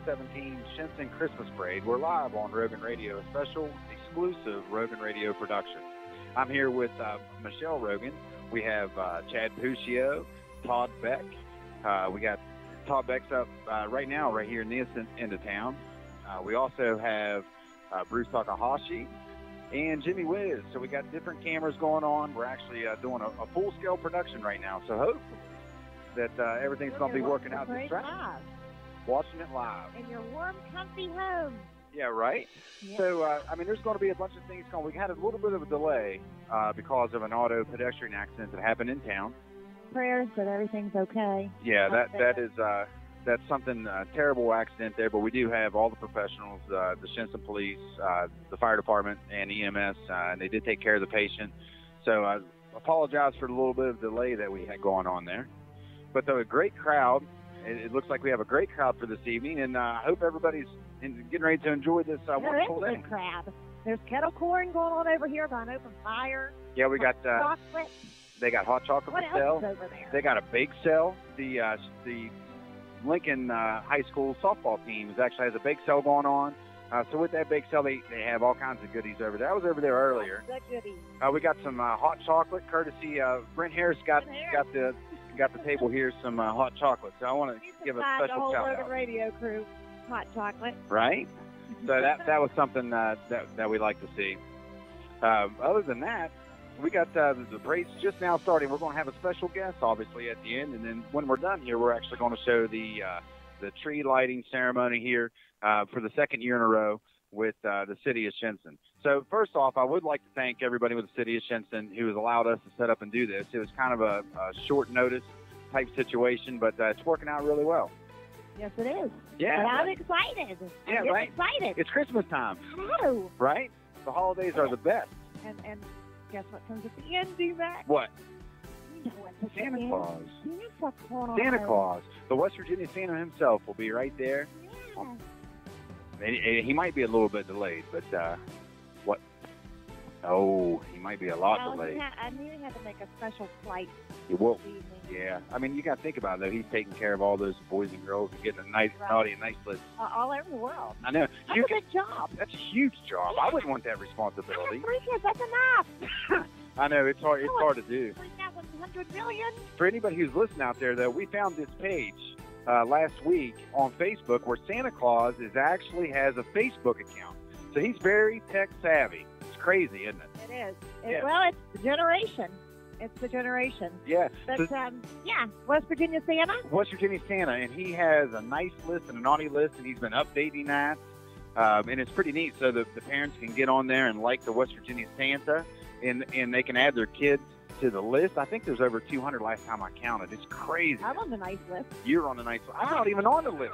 2017 Shinnston Christmas Parade. We're live on Rogan Radio, a special exclusive Rogan Radio production. I'm here with Michelle Rogan. We have Chad Puccio, Todd Beck. We got Todd Beck's up right now, right here in this end of town. We also have Bruce Takahashi and Jimmy Wiz. So we got different cameras going on. We're actually doing a full-scale production right now. So hope that everything's going to be working out just right. Watching it live. In your warm, comfy home. Yeah, right? Yeah. So, there's going to be a bunch of things going. We had a little bit of a delay because of an auto pedestrian accident that happened in town. Prayers that everything's okay. Yeah, that's something, terrible accident there, but we do have all the professionals, the Shinnston Police, the fire department, and EMS, and they did take care of the patient. So I apologize for the little bit of delay that we had going on there. But a great crowd. It looks like we have a great crowd for this evening, and I hope everybody's getting ready to enjoy this wonderful day. There is a good crowd. There's kettle corn going on over here by an open fire. Yeah, we got chocolate. They got hot chocolate what for sale. Else is over there? They got a bake sale. The Lincoln High School softball team actually has a bake sale going on. So with that bake sale, they have all kinds of goodies over there. I was over there earlier. Good goodies. We got some hot chocolate, courtesy Brent Harris got the table here some hot chocolate. So I want to give a special shout out. The whole Rogan out. Radio crew, hot chocolate. Right. So that was something that we like to see. Other than that, we got the parade's just now starting. We're going to have a special guest, obviously, at the end, and then when we're done here, we're actually going to show the tree lighting ceremony here for the second year in a row with the city of Shinnston. So first off, I would like to thank everybody with the city of Shinnston who has allowed us to set up and do this. It was kind of a short notice type situation, but it's working out really well. Yes, it is. Yeah. And I'm excited. Yeah, I'm right. excited. It's Christmas time. Oh. Right? The holidays are the best. And guess what comes at the end, D-Mac? What? You know what's at Santa the Claus. End? What's going on? Santa Claus. The West Virginia Santa himself will be right there. Yeah. He might be a little bit delayed, but what? Oh, he might be a lot delayed. I knew he had to make a special flight. He will. This evening. Yeah. You got to think about it, though. He's taking care of all those boys and girls and getting a nice, naughty, nice list. All over the world. I know. That's a big job. That's a huge job. Yeah. I wouldn't want that I responsibility. have 3 kids. That's enough. I know. It's hard. It's hard to do. 3,100 million. For anybody who's listening out there, though, we found this page last week on Facebook where Santa Claus actually has a Facebook account. So he's very tech savvy. It's crazy, isn't it? It is. Yeah. Well, it's the generation. It's the generation. Yeah. But, So, West Virginia Santa. West Virginia Santa, and he has a nice list and a naughty list, and he's been updating that. And it's pretty neat. So the parents can get on there and like the West Virginia Santa, and they can add their kids to the list. I think there's over 200 last time I counted. It's crazy. I'm on the nice list. You're on the nice list. I'm not even on the list.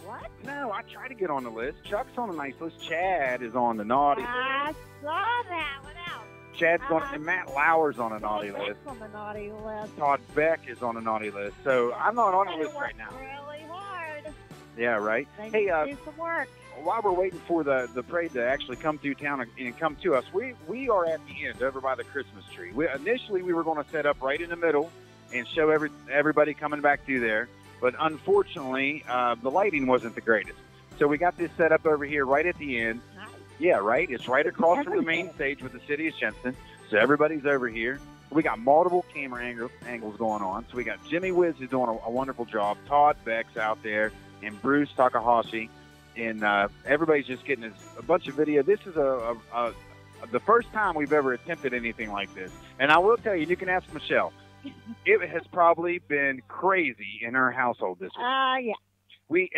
What? No, I try to get on the list. Chuck's on the nice list. Chad is on the naughty list. I saw that one out. Chad's on, and Matt Lauer's on a naughty That's list. on the naughty list. Todd Beck is on a naughty list. So I'm not on the list right now. Really hard. Yeah, right. They Hey, need to do some work. while we're waiting for the parade to actually come through town and come to us, we are at the end over by the Christmas tree. Initially, we were going to set up right in the middle and show everybody coming back through there. But unfortunately, the lighting wasn't the greatest. So we got this set up over here right at the end. Nice. Yeah, right. It's right across from the main stage with the city of Shinnston. So everybody's over here. We got multiple camera angles going on. So we got Jimmy Wiz who's doing a wonderful job. Todd Beck's out there, and Bruce Takahashi, and everybody's just getting a bunch of video. This is the first time we've ever attempted anything like this. And I will tell you, you can ask Michelle. It has probably been crazy in our household this week. Yeah. We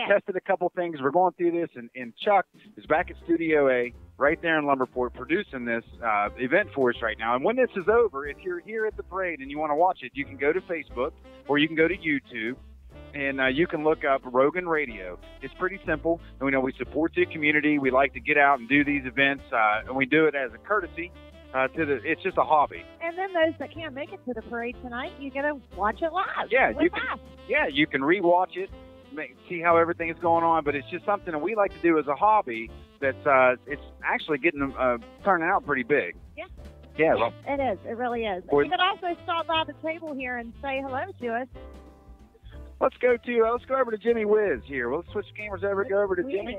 tested a couple things. We're going through this, and Chuck is back at Studio A right there in Lumberport producing this event for us right now. And when this is over, if you're here at the parade and you want to watch it, you can go to Facebook or you can go to YouTube, and you can look up Rogan Radio. It's pretty simple. And we support the community. We like to get out and do these events, and we do it as a courtesy. It's just a hobby. And then those that can't make it to the parade tonight, you get to watch it live. Yeah, with us. You can rewatch it, see how everything is going on. But it's just something that we like to do as a hobby. That's it's actually getting turning out pretty big. Yeah. Yeah, well, it is. It really is. Or, you can also stop by the table here and say hello to us. Let's go over to Jimmy Whiz here. Let's switch cameras over. Go over to Jimmy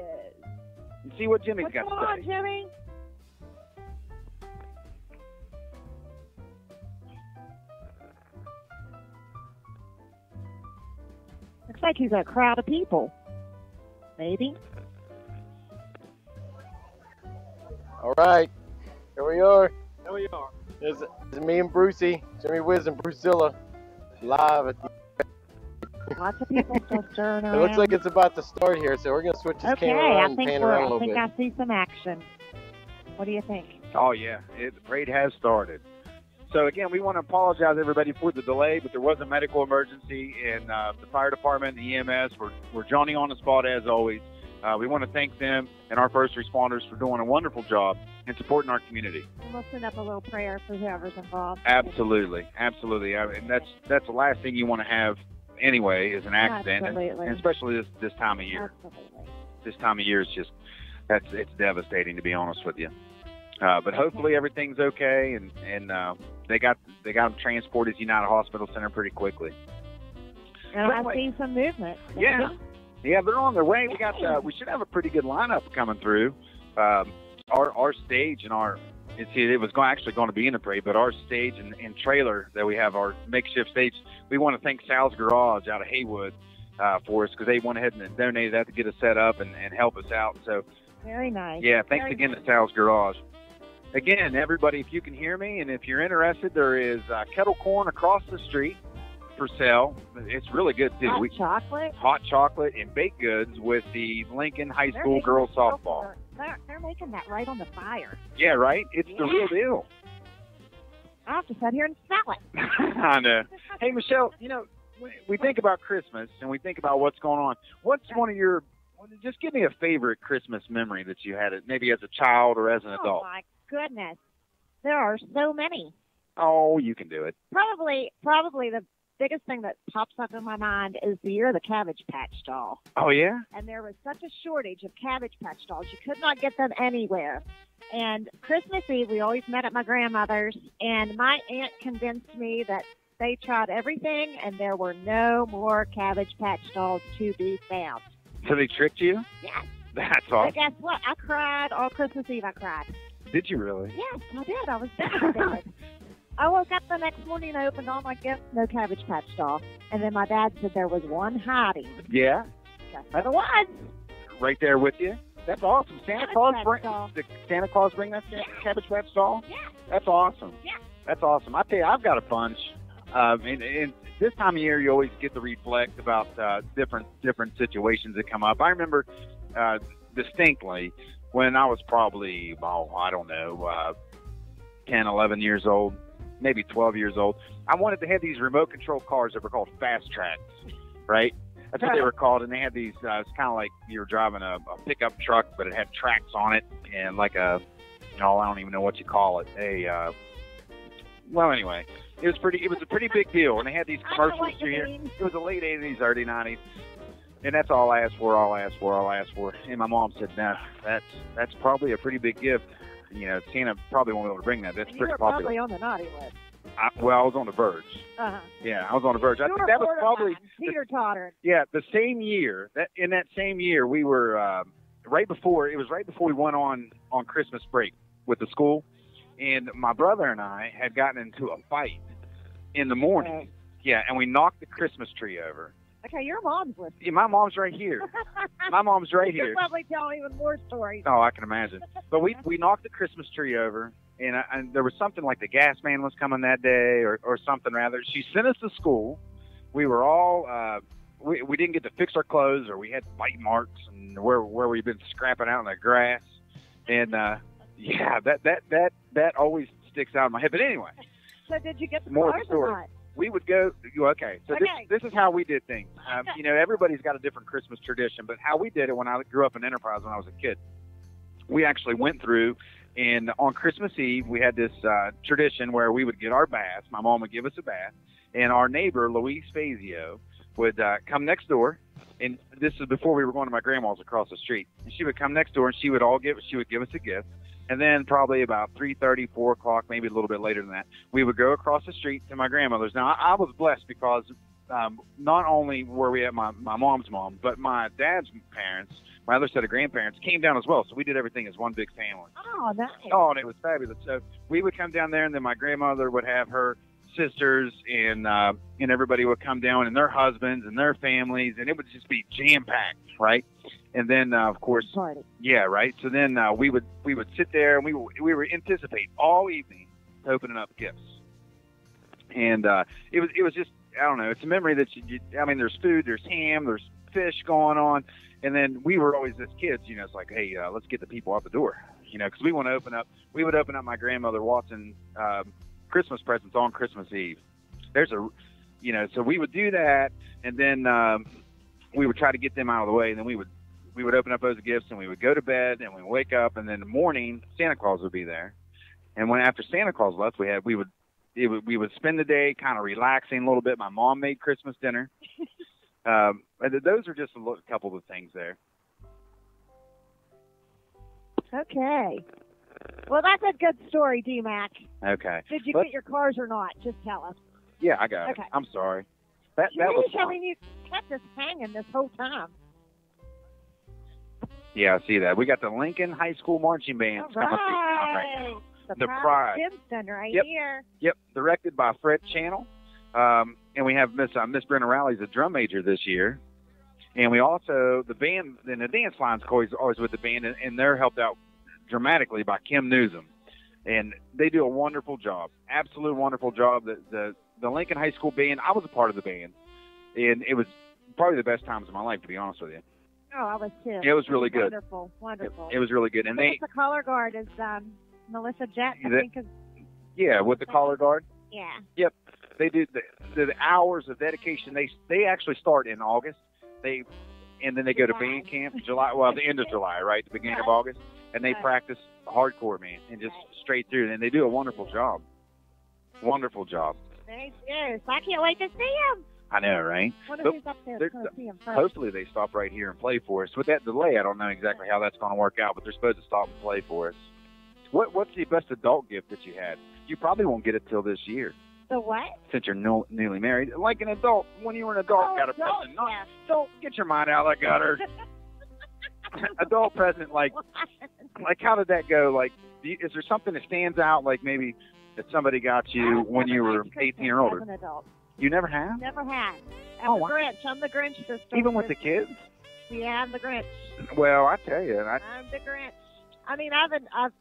and see what Jimmy's got to say. What's going on, Jimmy? Looks like he's a crowd of people. Maybe. All right, here we are. Here we are. It's me and Brucey, Jimmy Whiz and Brucilla, live at the... Lots of people still stirring around. It looks like it's about to start here, so we're going to switch this camera around and pan around a little bit. I think I see some action. What do you think? Oh, yeah. The parade has started. So, again, we want to apologize, everybody, for the delay, but there was a medical emergency, and the fire department and EMS were joining on the spot, as always. We want to thank them and our first responders for doing a wonderful job and supporting our community. And we'll send up a little prayer for whoever's involved. Absolutely. And that's the last thing you want to have anyway, is an accident. Absolutely. And especially this time of year. Absolutely. This time of year is just, it's devastating, to be honest with you. But hopefully everything's okay, and they got them transported to United Hospital Center pretty quickly. And I see some movement. Yeah, they're on their way. We should have a pretty good lineup coming through. Our stage and it was actually going to be in the parade, but our stage and trailer that we have, our makeshift stage, we want to thank Sal's Garage out of Haywood for us, because they went ahead and donated that to get us set up and help us out. So very nice. Yeah, thanks again to Sal's Garage. Again, everybody, if you can hear me, and if you're interested, there is kettle corn across the street for sale. It's really good too. Hot chocolate and baked goods with the Lincoln High School girls softball. They're making that right on the fire. Yeah, right? It's the real deal. I have to sit here and smell it. I know. Hey, Michelle, we think about Christmas and we think about what's going on. What's one of your, just give me a favorite Christmas memory that you had, maybe as a child or as an adult. Oh, my goodness. There are so many. Oh, you can do it. Probably the biggest thing that pops up in my mind is the year of the Cabbage Patch doll. Oh, yeah? And there was such a shortage of Cabbage Patch dolls. You could not get them anywhere. And Christmas Eve, we always met at my grandmother's, and my aunt convinced me that they tried everything, and there were no more Cabbage Patch dolls to be found. So they tricked you? Yes. That's awesome. But guess what? I cried all Christmas Eve. I cried. Did you really? Yes, I did. I was devastated. I woke up the next morning and opened all my gifts, no Cabbage Patch doll. And then my dad said there was one hiding. Yeah? Guess what it was? Right there with you? That's awesome. Santa Claus bring that Cabbage Patch doll? Yeah. That's awesome. Yeah. That's awesome. I tell you, I've got a bunch. And this time of year, you always get to reflect about different situations that come up. I remember distinctly when I was probably, 10, 11 years old, maybe 12 years old. I wanted to have these remote control cars that were called fast tracks, right? That's what they were called. And they had these, it's kind of like you were driving a pickup truck, but it had tracks on it and like I don't even know what you call it. Well, anyway, it was a pretty big deal. And they had these commercials here. It was the late 80s, early 90s. And that's all I asked for. And my mom said, no, that's probably a pretty big gift. Santa probably won't be able to bring that. That's pretty popular. Probably on the naughty list. I was on the verge. Uh-huh. Yeah, I was on the verge. I think that was probably teeter-totter. Yeah, the same year. In that same year, we were right before we went on Christmas break with the school, and my brother and I had gotten into a fight in the morning. Okay. Yeah, and we knocked the Christmas tree over. Okay, your mom's listening. Yeah, my mom's right here. My mom's right here. You'll probably tell even more stories. Oh, I can imagine. But we knocked the Christmas tree over, and there was something like the gas man was coming that day, or something rather. She sent us to school. We were all we didn't get to fix our clothes, or we had bite marks, and where we've been scrapping out in the grass, and yeah, that always sticks out in my head. But anyway. So did you get the more cars story. or not? We would go, okay, so this is how we did things. Everybody's got a different Christmas tradition, but how we did it when I grew up in Enterprise when I was a kid, we actually went through, and on Christmas Eve, we had this tradition where we would get our baths. My mom would give us a bath, and our neighbor, Louise Fazio, would come next door, and this is before we were going to my grandma's across the street. And she would come next door, and she would give us a gift. And then probably about 3:30, 4 o'clock, maybe a little bit later than that, we would go across the street to my grandmother's. Now, I was blessed because not only were we at my mom's mom, but my dad's parents, my other set of grandparents, came down as well. So we did everything as one big family. Oh, nice. Oh, and it was fabulous. So we would come down there, and then my grandmother would have her sisters, and everybody would come down, and their husbands and their families, and it would just be jam-packed, right? And then, of course, Party. yeah, right. So then we would sit there, and we were anticipate all evening opening up gifts, and it was just, I don't know, it's a memory that I mean, there's food, there's ham, there's fish going on, and then we were always, as kids, you know, it's like, hey, let's get the people out the door, you know, because we want to open up. We would open up my grandmother Watson Christmas presents on Christmas Eve. So we would do that, and then we would try to get them out of the way, and then we would open up those gifts, and we would go to bed, and we would wake up, and then in the morning Santa Claus would be there, and when after Santa Claus left, we would spend the day kind of relaxing a little bit. My mom made Christmas dinner. And those are just a couple of things there. Okay. Well, that's a good story, D-Mac. Okay. Did you get your cars or not? Just tell us. Yeah, I got it. I'm sorry. That was fun. I mean, you kept us hanging this whole time. Yeah, I see that. We got the Lincoln High School Marching Band. All right. The Pride. Shinnston right here. Yep, directed by Fred Channel. And we have Miss Brenda Rowley's a drum major this year. And we also, the band, and the dance line's always with the band, and they're helped out dramatically by Kim Newsom. And they do a wonderful job, absolute wonderful job. The Lincoln High School Band, I was a part of the band, and it was probably the best times of my life, to be honest with you. Oh, I was too. It was really good. Wonderful. It was really good. And the color guard is Melissa Jett, I think. Yeah, with the color guard. Yeah. Yep. They do the hours of dedication. They actually start in August. And then they go to band camp July. Well, the end of July, right? The beginning of August, and they practice hardcore, man, and just straight through. And they do a wonderful job. Wonderful job. They do. I can't wait to see them. I know, right? Wonder who's up there to see them first. Hopefully they stop right here and play for us. With that delay, I don't know exactly how that's going to work out, but they're supposed to stop and play for us. What's the best adult gift that you had? You probably won't get it till this year. The what? Since you're newly married. Like an adult, when you were an adult, got a present. Yeah. Don't get your mind out of the gutter. Adult present, like how did that go? Like, is there something that stands out, like maybe that somebody got you when you were 18 or older? As an adult. You never have? Never had. I'm the Grinch. I'm the Grinch sister. Even with the kids? Yeah, I'm the Grinch. Well, I tell you. I'm the Grinch. I mean,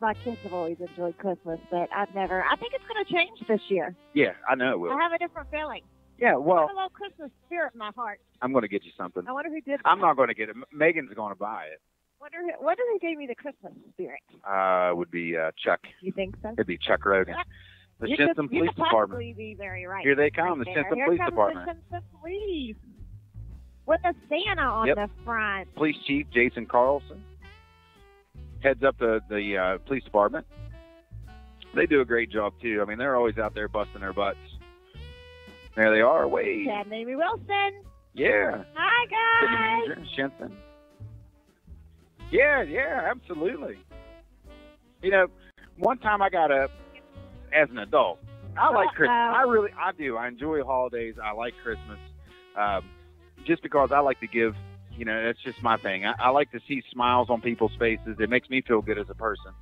my kids have always enjoyed Christmas, but I think it's going to change this year. Yeah, I know it will. I have a different feeling. Yeah, well. I have a little Christmas spirit in my heart. I'm going to get you something. I wonder who did that. I'm not going to get it. Megan's going to buy it. Wonder who gave me the Christmas spirit. Would be Chuck. You think so? It'd be Chuck Rogan. Yeah. The Shinnston Police Department. You could be very right. Here they come, the Shinnston Police Department. The Shinnston Police. With a Santa on the front. Police Chief Jason Carlson heads up the police department. They do a great job, too. I mean, they're always out there busting their butts. There they are. Wait. Chad and Amy Wilson. Yeah. Hi, guys. Shinnston. Yeah, absolutely. You know, one time I got up as an adult. I like Christmas. I do. I enjoy holidays. I like Christmas. Just because I like to give, you know, that's just my thing. I like to see smiles on people's faces. It makes me feel good as a person.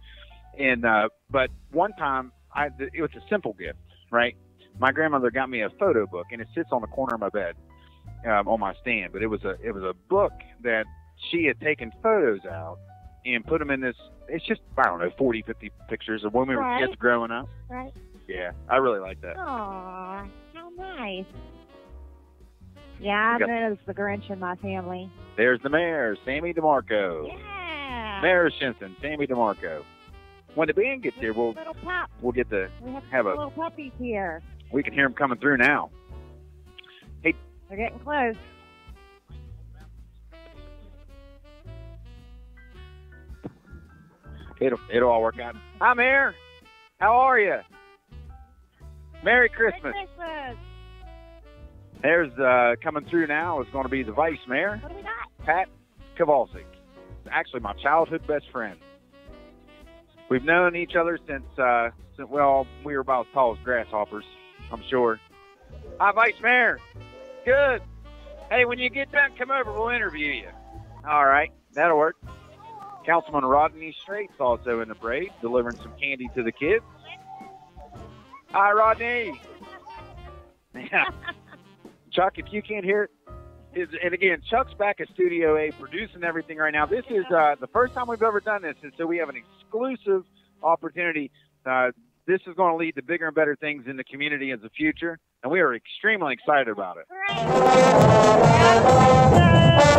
And, but one time it was a simple gift, right? My grandmother got me a photo book, and it sits on the corner of my bed, on my stand. But it was a book that she had taken photos out and put them in this. It's just, I don't know, 40, 50 pictures of when we were kids growing up. Right. Yeah, I really like that. Aw, how nice. Yeah, I'm known as the Grinch in my family. There's the mayor, Sammy DeMarco. Yeah. Mayor of Shinnston, Sammy DeMarco. When the band gets here, we'll get to have a little puppies here. We can hear them coming through now. Hey, they're getting close. It'll all work out. Hi, Mayor. How are you? Merry Christmas. Merry Christmas. There's coming through now is going to be the Vice Mayor. What do we got? Pat Kowalczyk. Actually, my childhood best friend. We've known each other since we were about as tall as grasshoppers, I'm sure. Hi, Vice Mayor. good. Hey, when you get done, come over. We'll interview you. All right, that'll work. Councilman Rodney Straight's also in the parade, delivering some candy to the kids. Hi, Rodney. Yeah. Chuck, if you can't hear it, and again, Chuck's back at Studio A producing everything right now. This is the first time we've ever done this, and so we have an exclusive opportunity. This is going to lead to bigger and better things in the community in the future, and we are extremely excited about it.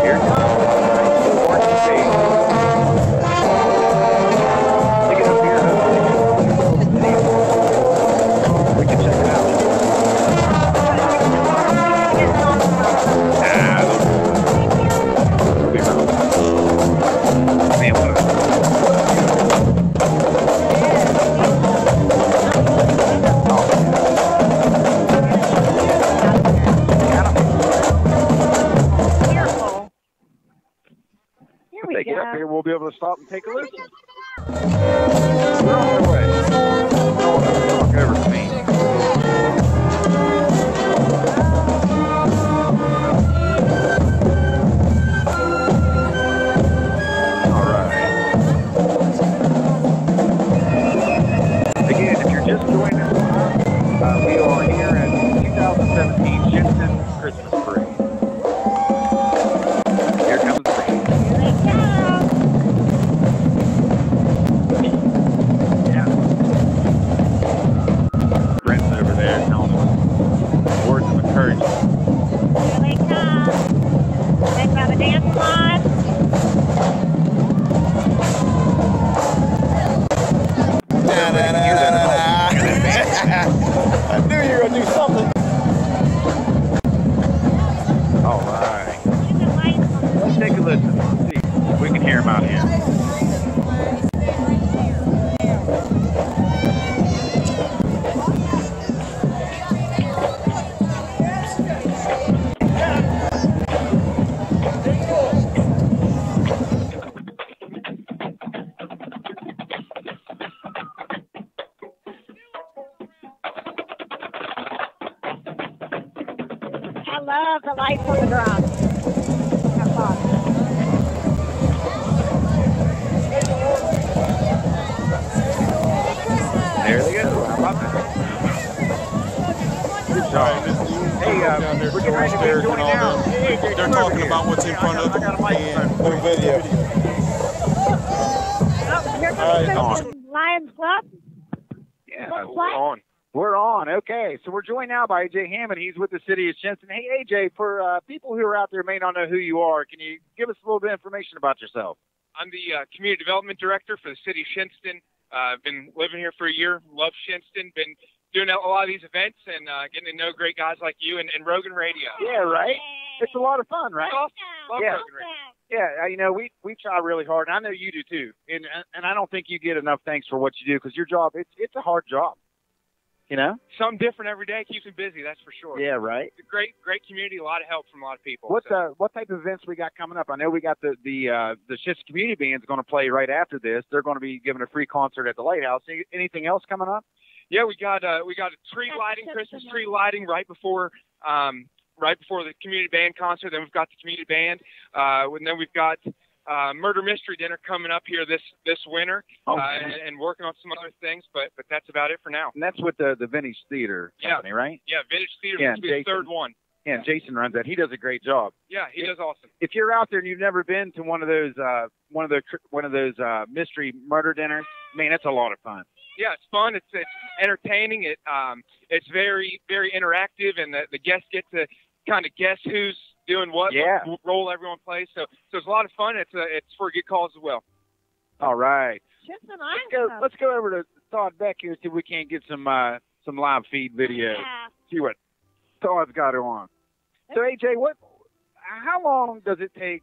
Here it comes. Take it up here. We can check it out. Man, what Get up here, we'll be able to stop and take a listen. We're on our way. Don't talk over to me. All right. Again, if you're just joining us, we are here at 2017 Shinnston Christmas Parade. Here comes the rain. I knew you were going to do something. All right. Let's take a listen. See if we can hear him out here. I love the lights on the drum. Have fun. There they go. How about that? Good job. Hey, we're getting ready to be joined now. They're talking about what's in front of them and New video. Oh, here comes the Lions Club. Yeah, we're on. We're on. Okay, so we're joined now by AJ Hammond. He's with the city of Shinnston. Hey, AJ, for people who are out there may not know who you are, can you give us a little bit of information about yourself? I'm the Community Development Director for the city of Shinnston. I've been living here for a year. Love Shinnston. Been doing a lot of these events and getting to know great guys like you and RoganRadio. Yeah, right? It's a lot of fun, right? Love Yeah. RoganRadio. Yeah, you know, we try really hard, and I know you do too. And I don't think you get enough thanks for what you do because your job, it's a hard job. You know? Something different every day keeps me busy, that's for sure. Yeah, right. It's a great community, a lot of help from a lot of people. What type of events we got coming up? I know we got the Shinnston Community Band's going to play right after this. They're going to be giving a free concert at the Lighthouse. Anything else coming up? Yeah, we got a tree lighting, Christmas tree lighting right before the community band concert. Then we've got the community band, and then we've got murder mystery dinner coming up here this winter, and working on some other things. But that's about it for now. And that's with the Vintage Theater Company, right? Yeah, Vintage Theater will be the third one. Yeah, and Jason runs that. He does a great job. Yeah, he does awesome. If you're out there and you've never been to one of those mystery murder dinners, man, it's a lot of fun. Yeah, it's fun. It's entertaining. It's very, very interactive, and the guests get to kind of guess who's doing what role everyone plays. So it's a lot of fun. It's for a good cause as well. All right. Let's Let's go over to Todd Beck here, see if we can't get some live feed video. Yeah. See what Todd's got on. So AJ, how long does it take?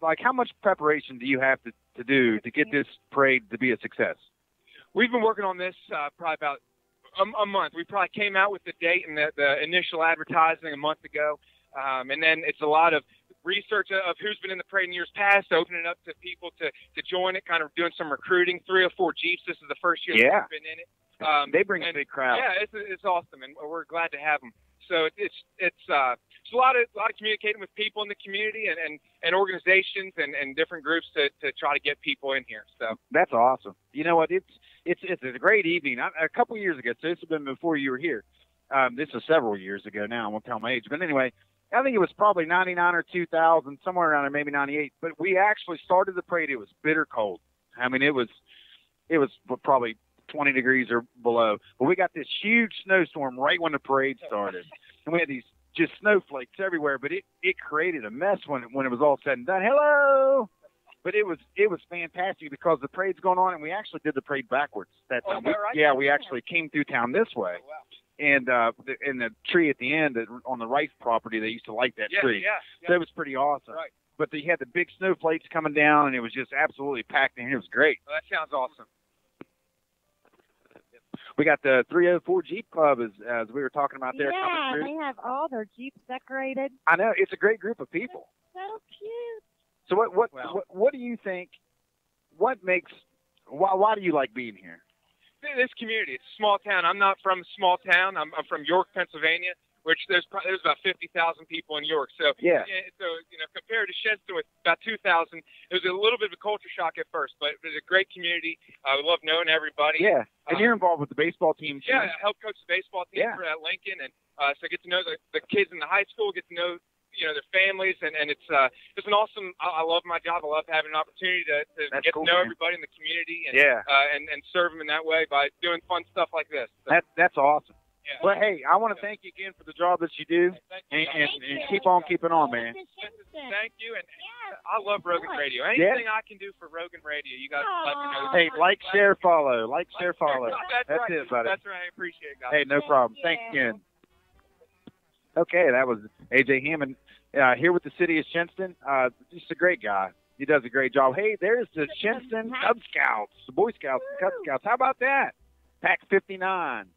Like, how much preparation do you have to do to get this parade to be a success? We've been working on this probably about a month. We probably came out with the date and the initial advertising a month ago. And then it's a lot of research of who's been in the parade in years past, opening it up to people to join it, kind of doing some recruiting. 3 or 4 Jeeps. This is the first year that we've been in it. They bring a big crowd. Yeah, it's awesome, and we're glad to have them. So it's a lot of communicating with people in the community and organizations and different groups to try to get people in here. So that's awesome. You know what? It's a great evening. A couple years ago, so this has been before you were here. This is several years ago now. I won't tell my age, but anyway, I think it was probably 99 or 2000, somewhere around there, maybe 98. But we actually started the parade. It was bitter cold. I mean, it was probably 20 degrees or below. But we got this huge snowstorm right when the parade started, and we had these just snowflakes everywhere. But it created a mess when it was all said and done. Hello. But it was fantastic because the parade's going on, and we actually did the parade backwards that time. Right? We actually came through town this way. Oh, wow. And in the tree at the end on the Rice property, they used to light that tree. Yeah. So it was pretty awesome. Right. But they had the big snowflakes coming down, and it was just absolutely packed in here. It was great. Well, that sounds awesome. We got the 304 Jeep Club, as we were talking about there. Yeah, they have all their Jeeps decorated. I know. It's a great group of people. So cute. So what do you think, why do you like being here? This community, it's a small town. I'm not from a small town. I'm from York, Pennsylvania, which there's about 50,000 people in York. So yeah. So compared to Shinnston with about 2,000, it was a little bit of a culture shock at first, but it was a great community. We love knowing everybody. Yeah, and you're involved with the baseball team too. Yeah, I help coach the baseball team for Lincoln, and so I get to know the kids in the high school, get to know their families, and it's an awesome. I love my job. I love having an opportunity to get to know everybody in the community and and serve them in that way by doing fun stuff like this. So, that's awesome. Yeah. Well, hey, I want to thank you again for the job that you do, and keep on keeping on, man. Thank you, and I love Rogan Radio. Anything I can do for Rogan Radio, you guys let me know. Hey, share, follow. That's it, buddy. That's right. I appreciate it, guys. Hey, no problem. Thanks again. Okay, that was A.J. Hammond here with the city of Shinnston. Just a great guy. He does a great job. Hey, there's the Shinnston Cub Scouts, the Boy Scouts and Cub Scouts. How about that? Pack 59.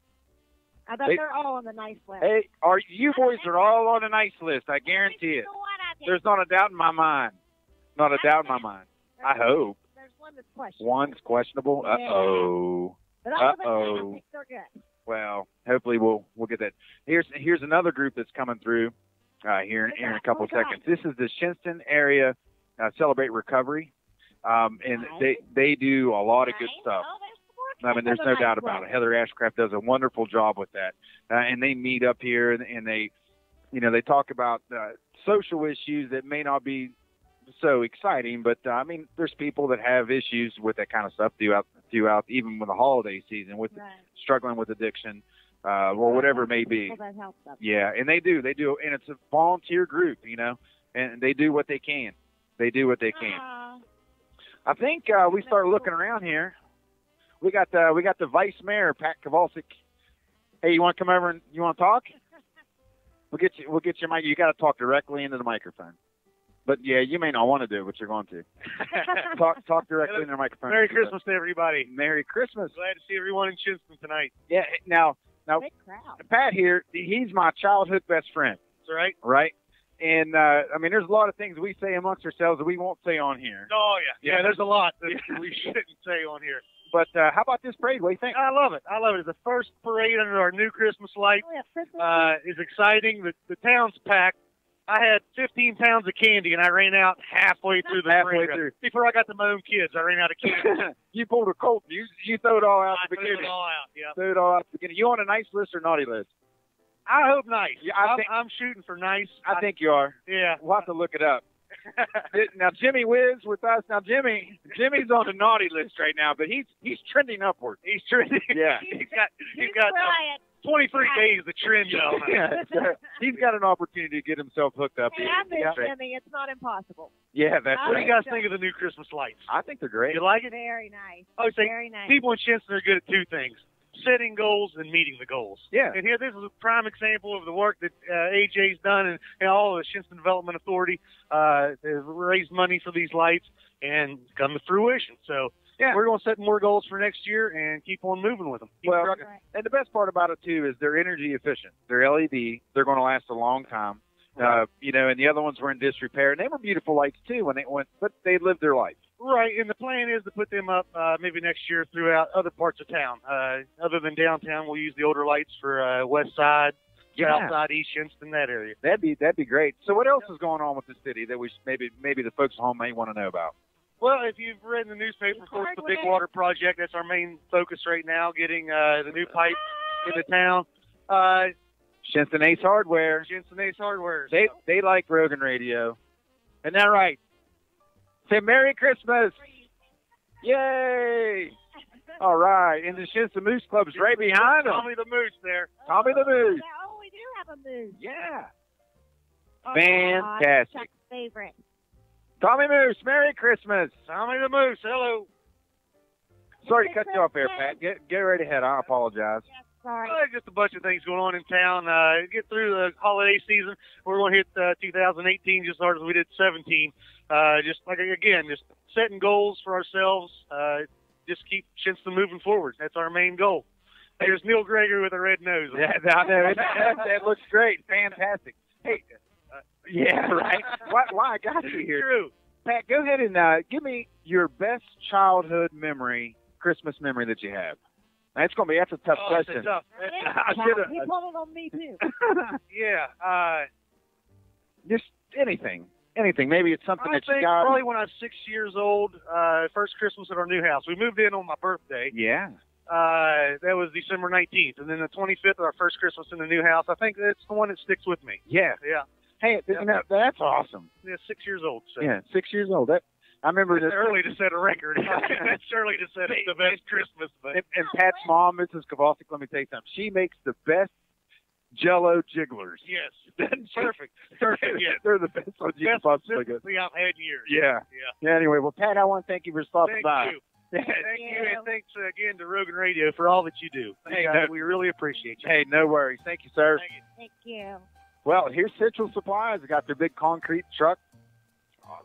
I bet they're all on the nice list. Hey, you boys are all on the nice list. I guarantee it. There's not a doubt in my mind. Not a doubt in my mind. I hope. There's one that's questionable. One's questionable. Uh-oh. But other than that, I think they're good. Well, hopefully we'll get that. Here's another group that's coming through here in a couple of seconds. This is the Shinnston area Celebrate Recovery, and they do a lot of good stuff. I mean, there's no doubt about it. Heather Ashcraft does a wonderful job with that, and they meet up here and they talk about social issues that may not be so exciting, but I mean, there's people that have issues with that kind of stuff throughout even with the holiday season, with struggling with addiction or whatever it may be. Yeah, and they do, and it's a volunteer group, and they do what they can. I think we start looking around here. We got the Vice Mayor, Pat Kowalczyk. Hey, you want to come over and you want to talk? We'll get your mic. You got to talk directly into the microphone. But yeah, you may not want to do it, but you're going to. talk directly into the microphone. Merry Christmas to everybody. Merry Christmas. Glad to see everyone in Shinnston tonight. Yeah. Now, Pat here, he's my childhood best friend. That's right. Right. And I mean, there's a lot of things we say amongst ourselves that we won't say on here. Oh yeah. There's a lot that we shouldn't say on here. But how about this parade? What do you think? I love it. It's the first parade under our new Christmas lights. It's exciting. The town's packed. I had 15 pounds of candy, and I ran out halfway through the parade. Before I got to my own kids, I ran out of candy. You pulled a Colt. You threw it all out at the beginning. I threw it all out, yeah. Threw it all out at the beginning. You on a nice list or naughty list? I hope nice. Yeah, I'm shooting for nice. I think you are. Yeah. We'll have to look it up. Now Jimmy Wiz with us. Now Jimmy's on the naughty list right now, but he's trending upward. He's trending. Yeah. he's got 23 days to trend. He's got an opportunity to get himself hooked up. Hey, Jimmy. It's not impossible. Yeah, that's What do you guys think of the new Christmas lights? I think they're great. You like it? Very nice. Very nice. People in Shinnston are good at two things: setting goals and meeting the goals. Yeah. And here, this is a prime example of the work that AJ's done and all of the Shinnston Development Authority. They've raised money for these lights and come to fruition. So we're going to set more goals for next year and keep on moving with them. And the best part about it, too, is they're energy efficient. They're LED. They're going to last a long time. Right. And the other ones were in disrepair. And they were beautiful lights, too, when they went, but they lived their life. Right, and the plan is to put them up maybe next year throughout other parts of town. Other than downtown, we'll use the older lights for West Side, Southside, East Shinnston, that area. That'd be great. So what else is going on with the city that we maybe the folks at home may want to know about? Well, if you've read in the newspaper, of course, the Big Water Project, that's our main focus right now, getting the new pipe into town. Shinnston Ace Hardware. Shinnston Ace Hardware. They like Rogan Radio. Isn't that right? Say Merry Christmas. Yay. All right. And the Shinnston Moose Club's right behind them. Tommy the Moose there. Tommy the Moose. Oh, we do have a moose. Yeah. Oh, Fantastic. Chuck's favorite. Tommy Moose, Merry Christmas. Tommy the Moose, hello. Sorry to cut you off there, Pat. Get right ahead. I apologize. Yes, sorry. Just a bunch of things going on in town. Get through the holiday season. We're going to hit 2018 just as hard as we did 17. Just setting goals for ourselves. Just keep Shinnston moving forward. That's our main goal. There's Neil Gregory with a red nose. Yeah, I know. That looks great. Fantastic. Hey, yeah, right. Why I got you here? True. Pat, go ahead and give me your best childhood memory, Christmas memory that you have. That's a tough question. It's tough. He pulled it on me, too. Yeah. Just anything. Maybe it's something I that you think got. probably when I was 6 years old, first Christmas at our new house. We moved in on my birthday. Yeah. That was December 19th. And then the 25th of our first Christmas in the new house. I think that's the one that sticks with me. Yeah. Yeah. Hey, that's awesome. Yeah, 6 years old. So. Yeah, 6 years old. I remember it's early to set a record. It's early to set the best Christmas. But. And Pat's mom, Mrs. Kowalski, let me tell you something. She makes the best Jell-O jigglers. Yes. Perfect. Yes. They're the best ones you can possibly get. I've had in years. Yeah. Anyway, well, Pat, I want to thank you for stopping by. Thank you, and thanks again to Rogan Radio for all that you do. We really appreciate you. Hey, no worries. Thank you, sir. Thank you. Well, here's Central Supplies. They got their big concrete truck.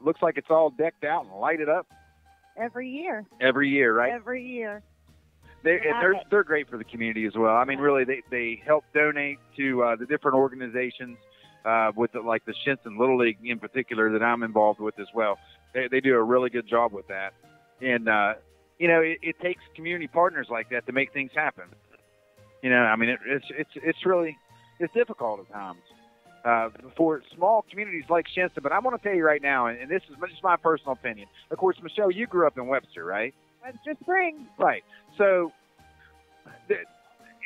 Looks like it's all decked out and lighted up. Every year. Every year, right? Every year. They're great for the community as well. I mean, really, they help donate to the different organizations with like the Shinnston Little League in particular that I'm involved with as well. They do a really good job with that. And, it takes community partners like that to make things happen. I mean, it's difficult at times for small communities like Shinnston. But I want to tell you right now, and this is just my personal opinion. Of course, Michelle, you grew up in Webster, right? Webster Springs. Right. So,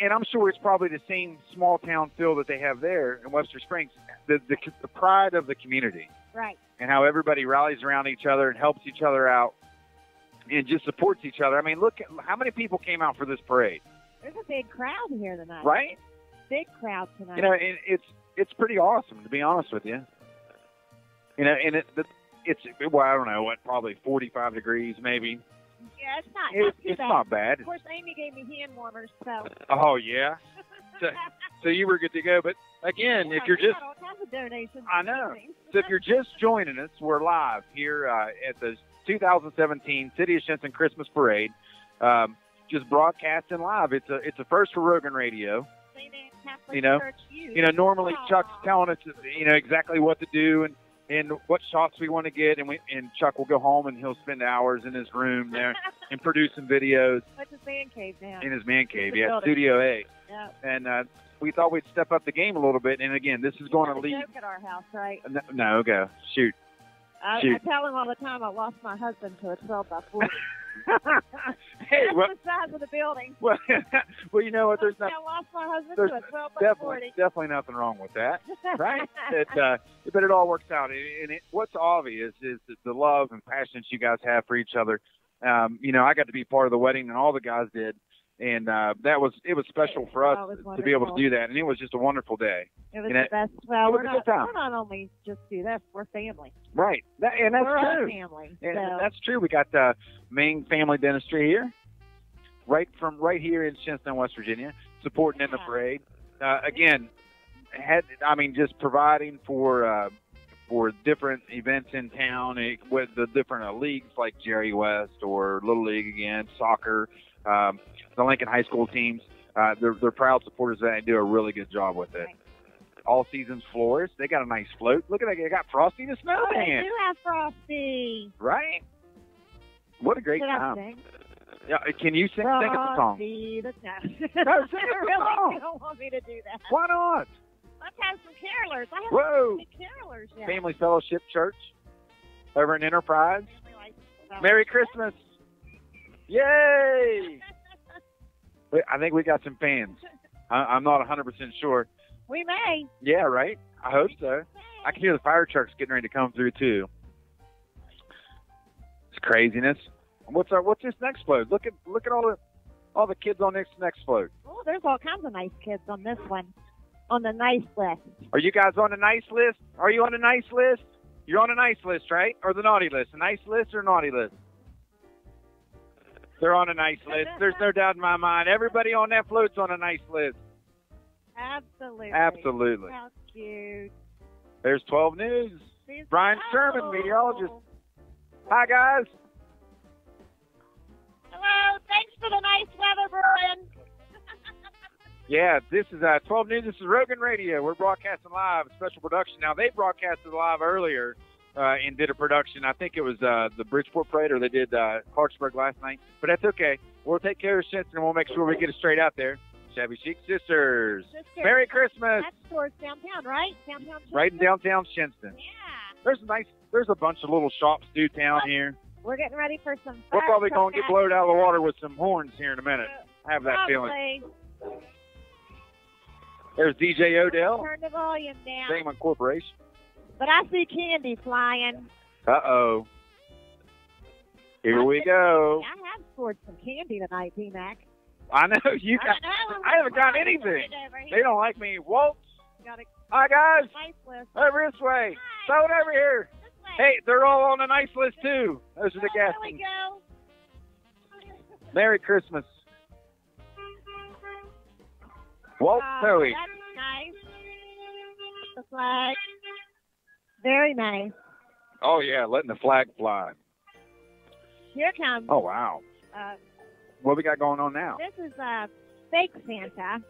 and I'm sure it's probably the same small town feel that they have there in Webster Springs. The pride of the community. Right. And how everybody rallies around each other and helps each other out and just supports each other. I mean, look at how many people came out for this parade. There's a big crowd here tonight. Right? Big crowd tonight. And it's pretty awesome, to be honest with you. And it's I don't know, probably 45 degrees maybe. Yeah, it's not too it's bad. Not bad. Of course, Amy gave me hand warmers, so. Oh, yeah? So you were good to go. But, again, if you're just... all kinds of donations. I know. So if you're just joining us, we're live here at the 2017 City of Shinnston Christmas Parade. Just broadcasting live. It's a first for Rogan Radio. Normally Chuck's telling us, exactly what to do and what shots we want to get, and Chuck will go home and he'll spend hours in his room there and produce some videos. That's his man cave now. In his man cave, yeah, Studio A. Yeah. And we thought we'd step up the game a little bit. And again, this is going to lead. Joke at our house, right? No, go shoot. I tell him all the time I lost my husband to a 12x40. Hey, that's the size of the building. Well, you know what? There's I lost my husband to a 12x40. Definitely nothing wrong with that, right? But it all works out. And what's obvious is the love and passion that you guys have for each other. I got to be part of the wedding, and all the guys did. And it was special for us to be able to do that, and it was just a wonderful day. It was the best. Well, we're not only just do this; we're family. Right, that's we're true. We're family. And so. that's true. We got Maine Family Dentistry here, right here in Shinnston, West Virginia, supporting in the parade. Again, just providing for different events in town with the different leagues like Jerry West or Little League again, soccer. The Lincoln High School teams, they're proud supporters of that and do a really good job with it. Right. All Seasons Florists, they got a nice float. Look at that, they got Frosty the Snowman. They do have Frosty. Right? What a great time. Sing? Yeah, can you sing? Sing us a song. Frosty the Snowman. No, sing us a song. You don't want me to do that. Why not? have some carolers. I haven't Whoa. seen any carolers yet. Family Fellowship Church over in Enterprise. Merry Christmas. Yay! I think we got some fans. I'm not 100% sure. We may. Yeah, right? I hope so. I can hear the fire trucks getting ready to come through, too. It's craziness. What's this next float? Look at all the kids on this next float. Oh, there's all kinds of nice kids on this one. On the nice list. Are you guys on the nice list? Are you on the nice list? You're on a nice list, right? Or the naughty list? A nice list or naughty list? They're on a nice list. There's no doubt in my mind. Everybody on that float's on a nice list. Absolutely. Absolutely. How cute. There's 12 News. Brian Sherman, meteorologist. Hi, guys. Hello. Thanks for the nice weather, Brian. Yeah, this is 12 News. This is Rogan Radio. We're broadcasting live, a special production. Now, they broadcasted live earlier and did a production. I think it was the Bridgeport Parade, or they did Clarksburg last night. But that's okay. We'll take care of Shinnston, and we'll make sure we get it straight out there. Shabby Chic Sisters. Merry Christmas. That's towards downtown, right? Downtown Shinnston? Right in downtown Shinnston. Yeah. There's a bunch of little shops down here. We're getting ready for some We're probably going to get blowed out of the water with some horns here in a minute. I have that feeling. There's DJ Odell. Turn the volume down. Damon Corporation. But I see candy flying. Uh-oh. Here we go. I have scored some candy tonight, D-Mac. I know. I haven't got anything. They don't like me. Walt. Hi, guys. Nice list. Over this way. Hi. Throw it over here. Hey, they're all on the nice list, too. Those are the guests. There we go. Merry Christmas. Walt Towie. That's nice. The flag. Very nice. Oh, yeah, letting the flag fly. Here comes. Oh, wow. What we got going on now? This is fake Santa.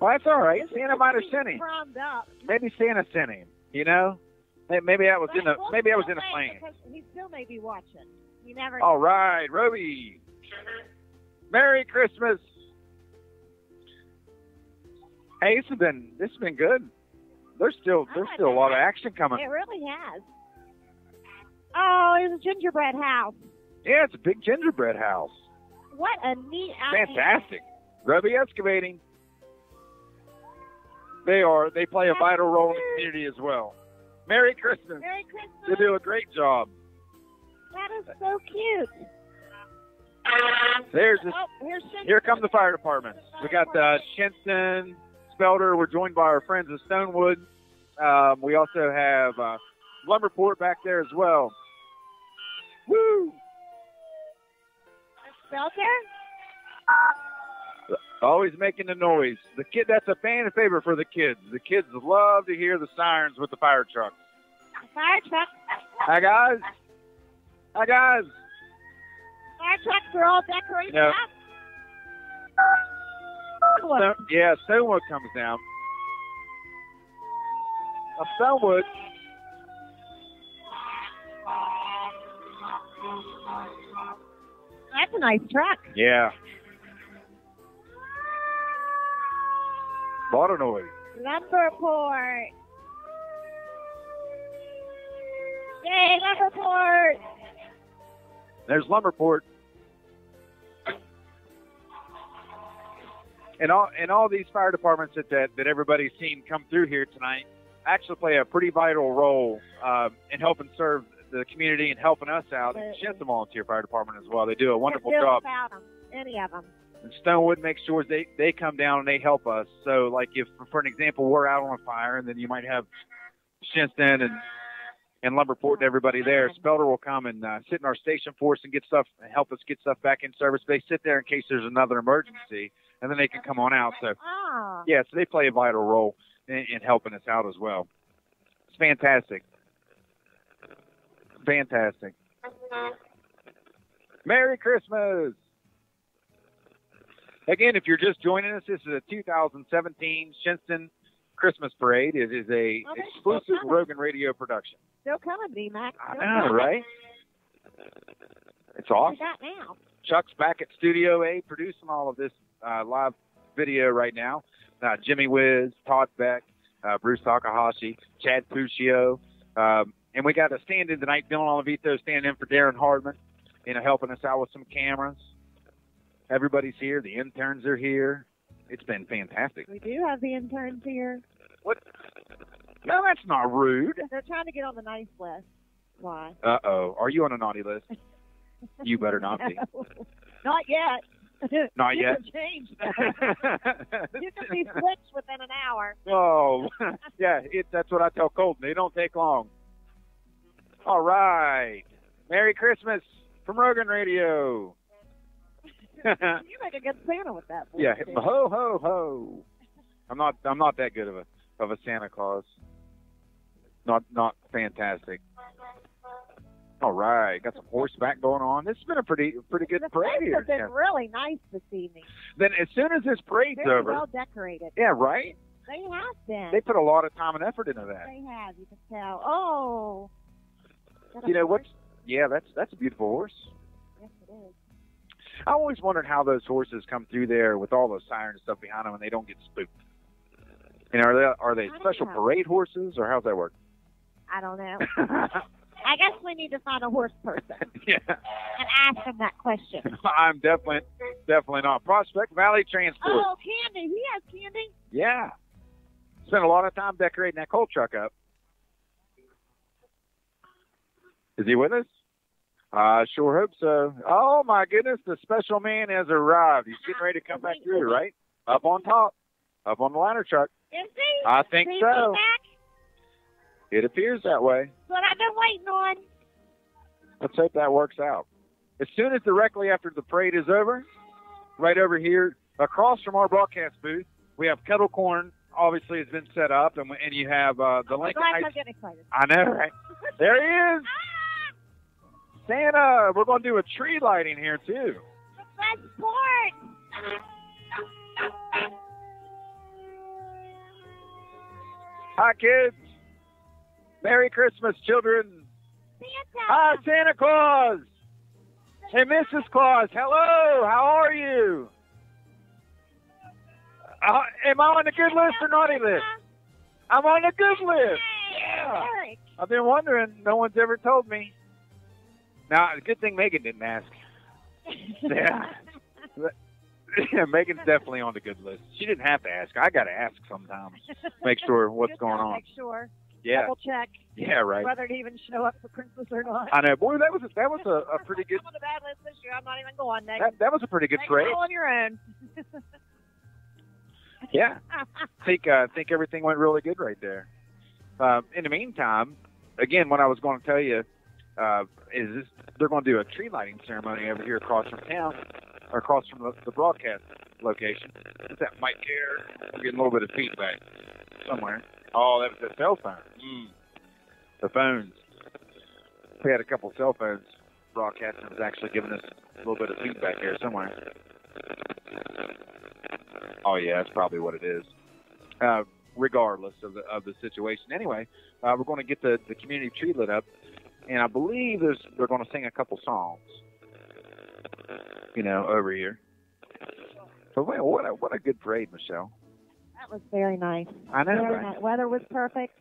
Well, that's all right. Santa might have sent him. Up. Maybe Santa sent him. You know, maybe I was in a plane. Because he still may be watching. You never. All right, Roby. Merry Christmas. Hey, this has been good. There's still a lot of action coming. It really has. Oh, it's a gingerbread house. Yeah, it's a big gingerbread house. What a neat Fantastic. Roby Excavating. They play a vital role in the community as well. Merry Christmas. Merry Christmas. They do a great job. That is so cute. Here come the fire departments. We got Shinnston, Spelter. We're joined by our friends of Stonewood. We also have Lumberport back there as well. Woo! Spelter? Always making the noise. That's a fan favorite for the kids. The kids love to hear the sirens with the fire trucks. Fire trucks. Hi, guys. Hi, guys. Fire trucks are all decorated up. Stonewood comes down. Stonewood. That's a nice truck. Yeah. A lot of noise. Lumberport. Yay, Lumberport. There's Lumberport. And all these fire departments that everybody's seen come through here tonight actually play a pretty vital role in helping serve the community and helping us out. And Shinnston Volunteer Fire Department as well. They do a wonderful job. Without them, any of them. And Stonewood makes sure they come down and they help us. So, like, if, for an example, we're out on a fire, and then you might have Shinnston and Lumberport and everybody there, Spelter will come and sit in our station for us and get stuff, and help us get stuff back in service. They sit there in case there's another emergency, and then they can come on out. So, so they play a vital role in helping us out as well. It's fantastic. Fantastic. Merry Christmas. Again, if you're just joining us, this is a 2017 Shinnston Christmas Parade. It is a exclusive Rogan Radio production. Still coming, D-Mac. I know, right? It's awesome. What we got now? Chuck's back at Studio A producing all of this live video right now. Jimmy Wiz, Todd Beck. Bruce Takahashi, Chad Puccio. And we got a stand-in tonight, Dylan Olivito standing in for Darren Hardman, helping us out with some cameras. Everybody's here. The interns are here. It's been fantastic. We do have the interns here. What? No, that's not rude. They're trying to get on the nice list. Why? Uh-oh. Are you on a naughty list? You better not be. Not yet. Not yet? You can change that. You can be switched within an hour. Oh, yeah, that's what I tell Colton. They don't take long. All right. Merry Christmas from Rogan Radio. You make a good Santa with that voice. Yeah, ho, ho, ho. I'm not that good of a Santa Claus. Not fantastic. All right, got some horseback going on. This has been a pretty good parade here. It's been really nice this evening. Then as soon as this parade's Very over, well decorated. yeah, right. They have been. They put a lot of time and effort into that. They have. You can tell. Oh. What's? Yeah, that's a beautiful horse. Yes, it is. I always wondered how those horses come through there with all those sirens and stuff behind them and they don't get spooked. Are they special parade horses or how's that work? I don't know. I guess we need to find a horse person. Yeah. And ask him that question. I'm definitely not. Prospect Valley Transport. Oh, candy. He has candy. Yeah. Spent a lot of time decorating that coal truck up. Is he with us? I sure hope so. Oh, my goodness. The special man has arrived. He's getting ready to come back through, right? Up on top. Up on the liner truck. Is he? I think so. Back? It appears that way. That's what I've been waiting on. Let's hope that works out. As soon as directly after the parade is over, right over here, across from our broadcast booth, we have kettle corn. Obviously, has been set up, and you have the Lincoln Heights. I'm getting excited. I know, right? There he is. Santa. We're going to do a tree lighting here, too. That's sport. Hi, kids. Merry Christmas, children. Santa. Hi, Santa Claus. Hey, Mrs. Claus. Hello. How are you? Am I on the good list or naughty list? I'm on the good list. Yeah. I've been wondering. No one's ever told me. Now, good thing Megan didn't ask. Yeah. Yeah, Megan's definitely on the good list. She didn't have to ask. I got to ask sometimes. Make sure what's going on. Make sure. Yeah. Double check. Yeah, right. Whether to even show up for Christmas or not. I know. Boy, that was a pretty good. I'm on the bad list this year. I'm not even going next. That was a pretty good parade. All on your own. Yeah. think everything went really good right there. In the meantime, again, what I was going to tell you is they're going to do a tree lighting ceremony over here across from town, or across from the broadcast location. Is that mic here? I'm getting a little bit of feedback somewhere. Oh, that was the cell phone. The phones. We had a couple cell phones broadcasting. It was actually giving us a little bit of feedback here somewhere. Oh, yeah, that's probably what it is. Regardless of the situation. Anyway, we're going to get the community tree lit up, and I believe they're going to sing a couple songs, over here. So, what a good parade, Michelle. That was very nice. I know, very right? nice. Weather was perfect.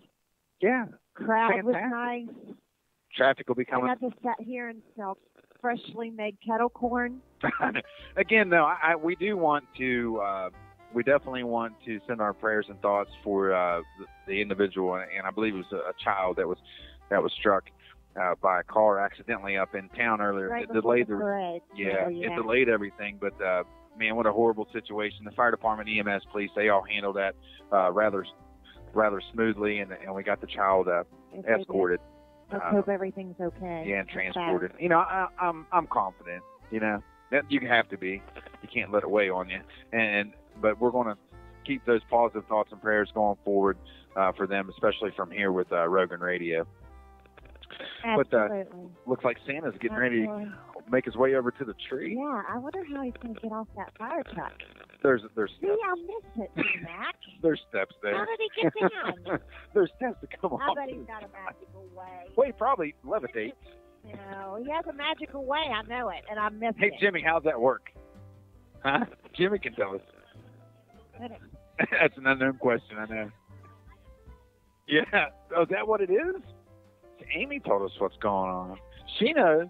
Yeah. Crowd was fantastic. Nice. Traffic will be coming. I got to sit here and sell freshly made kettle corn. Again, though, we do want to. We definitely want to send our prayers and thoughts for the individual, and I believe it was a child that was struck by a car accidentally up in town earlier. Right It delayed the parade. yeah, it delayed everything. But man, what a horrible situation! The fire department, EMS, police, they all handled that rather smoothly, and we got the child escorted. Let's hope everything's okay. Yeah, and transported. I'm confident. That you have to be. You can't let it weigh on you. But we're going to keep those positive thoughts and prayers going forward for them, especially from here with Rogan Radio. Absolutely. But looks like Santa's getting ready to make his way over to the tree. Yeah, I wonder how he's going to get off that fire truck. There's See, steps. I missed it, Mac. There's steps there. How did he get down? There's steps to come I off. bet he's got a magical way. Well, he probably levitates. No, he has a magical way. I know it, and I missed Hey, it. Jimmy, how's that work? Huh? Jimmy can tell us. That's an unknown question, I know. Yeah. Oh, is that what it is? Amy told us what's going on. She knows.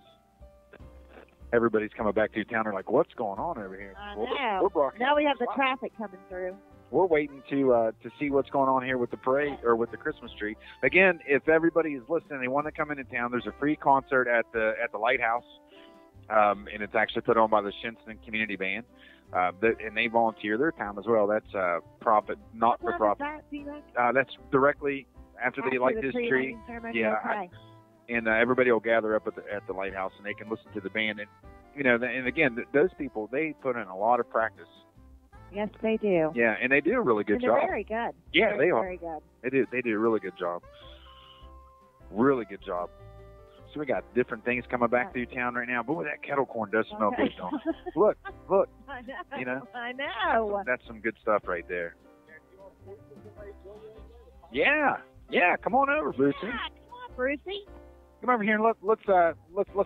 Everybody's coming back to town. They're like, what's going on over here? I know. We're now we have the traffic coming through. We're waiting to see what's going on here with the parade or with the Christmas tree. Again, if everybody is listening, they want to come into town. There's a free concert at the Lighthouse, and it's actually put on by the Shinnston Community Band, and they volunteer their time as well. That's profit, not for profit. That's directly after they light this tree. Yeah, okay. And everybody will gather up at the Lighthouse, and they can listen to the band. And and again, those people, they put in a lot of practice. Yes, they do. Yeah, and they do a really good job. They're very good. Yeah, they are. Very good. They do a really good job. Really good job. So we got different things coming back through town right now. Boy, that kettle corn does smell good, don't it? Look. I know. I know. That's some good stuff right there. Yeah. Come on over, Brucey. Yeah, come on, Brucey. Come over here and let's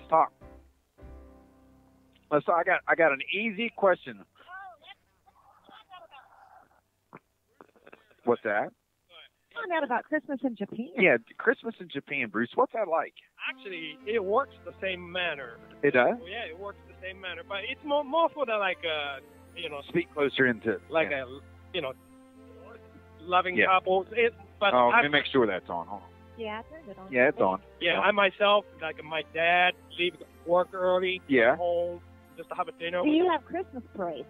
talk. I got an easy question. What's that? Find out about Christmas in Japan. Yeah, Christmas in Japan, Bruce. What's that like? Actually, it works the same manner. It does? Yeah, it works the same manner, but it's more for the Speak closer into loving couples. Let me make sure that's on. Hold on. Yeah, I turned it on. Yeah, it's on. Yeah, I myself, my dad, leave work early, come home just to have a dinner. Do you have Christmas parades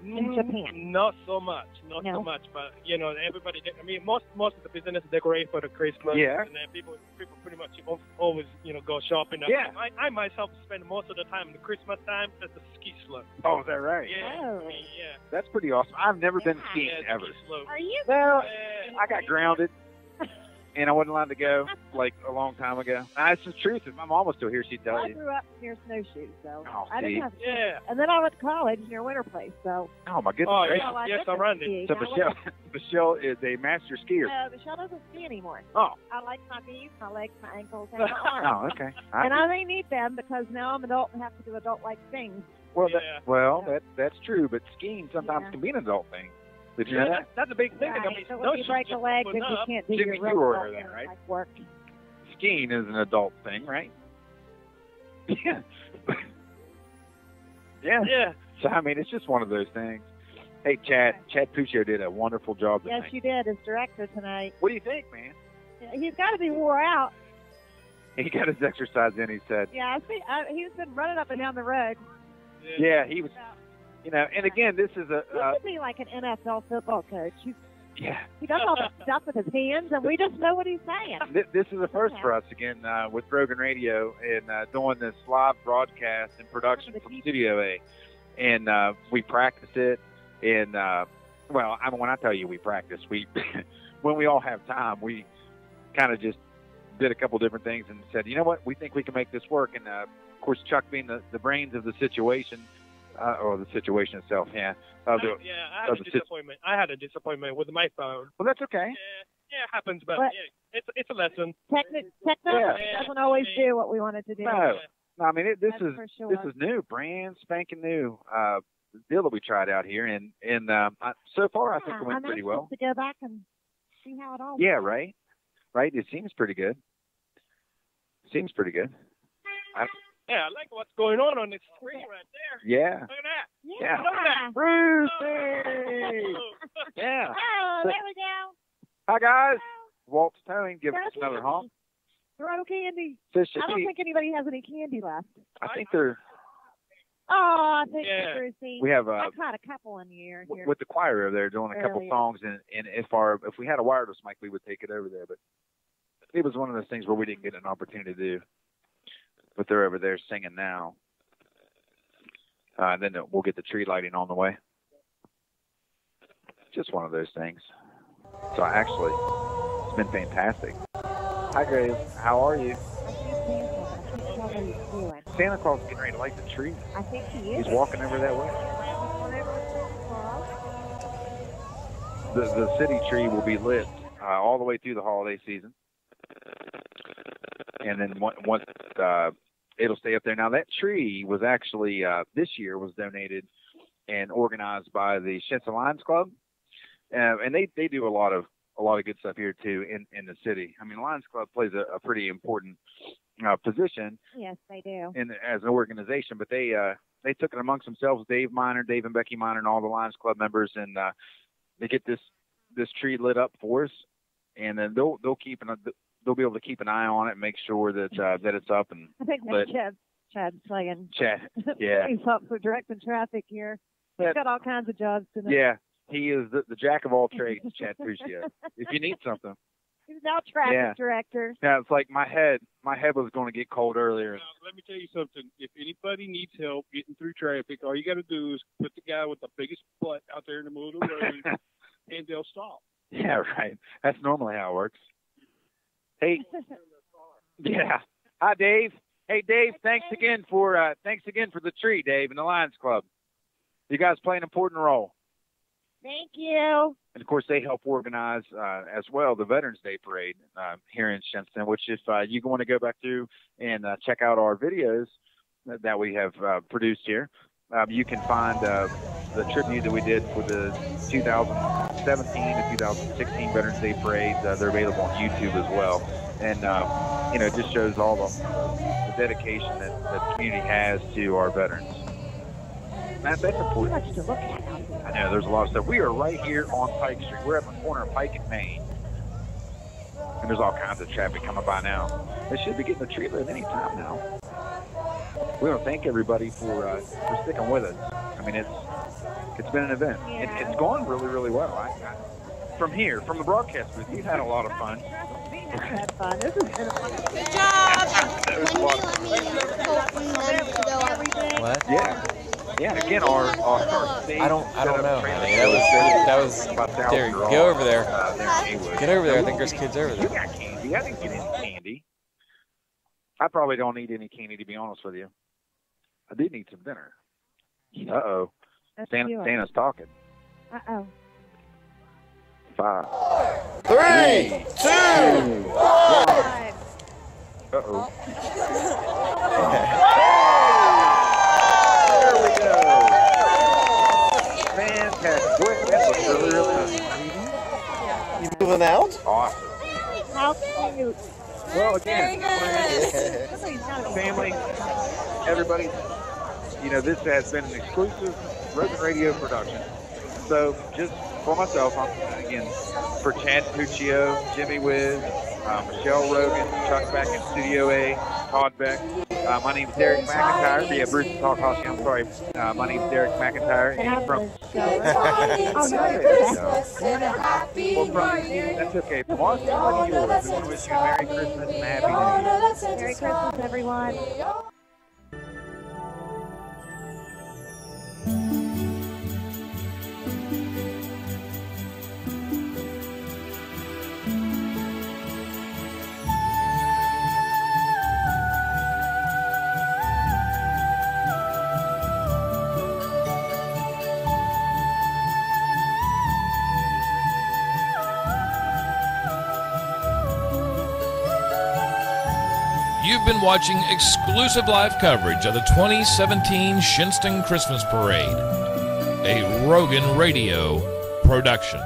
in Japan? Not so much, so much. But everybody. I mean, most of the business decorate for the Christmas. Yeah. And then people pretty much always go shopping. Yeah. I myself spend most of the time in the Christmas time at the ski slope. Oh, is that right? Yeah. Oh. Yeah. That's pretty awesome. I've never been skiing ever. Ski slope. Are you? Well, I got grounded. And I wasn't allowed to go like a long time ago. That's the truth. If my mom was still here, she'd tell you. I grew up near snowshoes, so I didn't have. Yeah. And then I went to college near Winter Place, so. Oh my goodness! Oh gracious. yeah. Yes, I'm running. So Michelle is a master skier. No, Michelle doesn't ski anymore. Oh. I like my knees, my legs, my ankles, and my arms. Oh, okay. And I only need them because now I'm an adult and have to do adult-like things. Well, that's true. But skiing sometimes can be an adult thing. Did you know that? That's a big thing. Right. I mean, So when you break a leg, then you can't do your rope that, right? like work. Skiing is an adult thing, right? Yeah. Yeah. So I mean, it's just one of those things. Hey, Chad Puccio did a wonderful job tonight. Yes, you did as director tonight. What do you think, man? He's got to be wore out. He got his exercise in, he said. Yeah, he's been running up and down the road. Yeah, he was. And again, this is He could be like an NFL football coach. He Yeah. does all that stuff with his hands, and we just know what he's saying. This is a first for us again with Rogan Radio and doing this live broadcast and production from Studio A. And we practice it. And, when I tell you we practice, when we all have time, we kind of just did a couple different things and said, you know what, we think we can make this work. And, of course, Chuck being the brains of the situation, or the situation itself, I had a disappointment. I had a disappointment with my phone. Well, that's okay. Yeah, it happens, but it's a lesson. Technology doesn't always do what we want it to do. No, I mean this sure. is new, brand spanking new deal that we tried out here, and so far I think it went pretty well. To go back and see how it all. Yeah, right. It seems pretty good. Yeah, I like what's going on the screen right there. Yeah. Look at that. Yeah. Look at that. Brucey! Yeah. Oh, there we go. Hi, guys. Walt's towing. Give us another honk. Throw candy. Fish I don't think anybody has any candy left. I think they're... Oh, thank you, Brucey. We have I caught a couple in the air here. With the choir over there doing a couple songs, and if we had a wireless mic, we would take it over there. But it was one of those things where we didn't get an opportunity to do. But they're over there singing now. Then we'll get the tree lighting on the way. Just one of those things. So actually, it's been fantastic. Hi, Grace. How are you? Santa Claus is getting ready to light the tree. I think he is. He's walking over that way. The city tree will be lit all the way through the holiday season. And then once it'll stay up there. Now, that tree was actually, this year, was donated and organized by the Shinnston Lions Club. And they do a lot of a lot of good stuff here too in the city. I mean, Lions Club plays a pretty important position. Yes, they do. As an organization, but they took it amongst themselves. Dave and Becky Miner, and all the Lions Club members, and they get this tree lit up for us, and then they'll be able to keep an eye on it and make sure that that it's up and I think that's Chad's playing. Chad, yeah. He's up for directing traffic here. He's got all kinds of jobs to know. Yeah, he is the jack of all trades, Chad Puccio. If you need something. He's now traffic director. Yeah, it's like my head was going to get cold earlier. Now, let me tell you something. If anybody needs help getting through traffic, all you got to do is put the guy with the biggest butt out there in the middle of the road, and they'll stop. Yeah, right. That's normally how it works. Hey, yeah. Hi, Dave. Hey, Dave. Thanks again for the tree, Dave, and the Lions Club. You guys play an important role. Thank you. And of course, they help organize as well the Veterans Day Parade here in Shinnston. Which, if you want to go back through and check out our videos that we have produced here, you can find the tribute that we did for the 2017 and 2016 Veterans Day Parade. They're available on YouTube as well. And, it just shows all the dedication that the community has to our veterans. Matt, that's important. Much to look at out there. I know, there's a lot of stuff. We are right here on Pike Street. We're at the corner of Pike and Main. And there's all kinds of traffic coming by now. They should be getting the tree lit any time now. We want to thank everybody for sticking with us. I mean, it's been an event. Yeah. It's gone really, really well. From here, from the broadcast booth, we've had a lot of fun. We've had fun. This has been a fun. Good job. What? Yeah. Yeah, and again, our stage. I don't know. That was there. Go over there. Get over there. I think there's kids over there. You got candy. I didn't get any candy. I probably don't need any candy, to be honest with you. I did need some dinner. Uh-oh. Santa's talking. Uh-oh. 5, 3, 2, 1. Uh-oh. Fantastic. Boy, that looks really, really nice. You moving out? Awesome. How cute. Well, again, family, everybody, this has been an exclusive RoganRadio production. So, just for myself, again, for Chad Puccio, Jimmy Wiz, Michelle Rogan, Chuck back in Studio A, Todd Beck. My name's Derek McIntyre. Yeah, Bruce Talkhouse. I'm sorry. My name's Derek McIntyre. And from that's okay. From our family to yours, we want to wish you a Merry Christmas and a Happy New Year. Merry Christmas, everyone. You've been watching exclusive live coverage of the 2017 Shinnston Christmas Parade, a Rogan Radio production.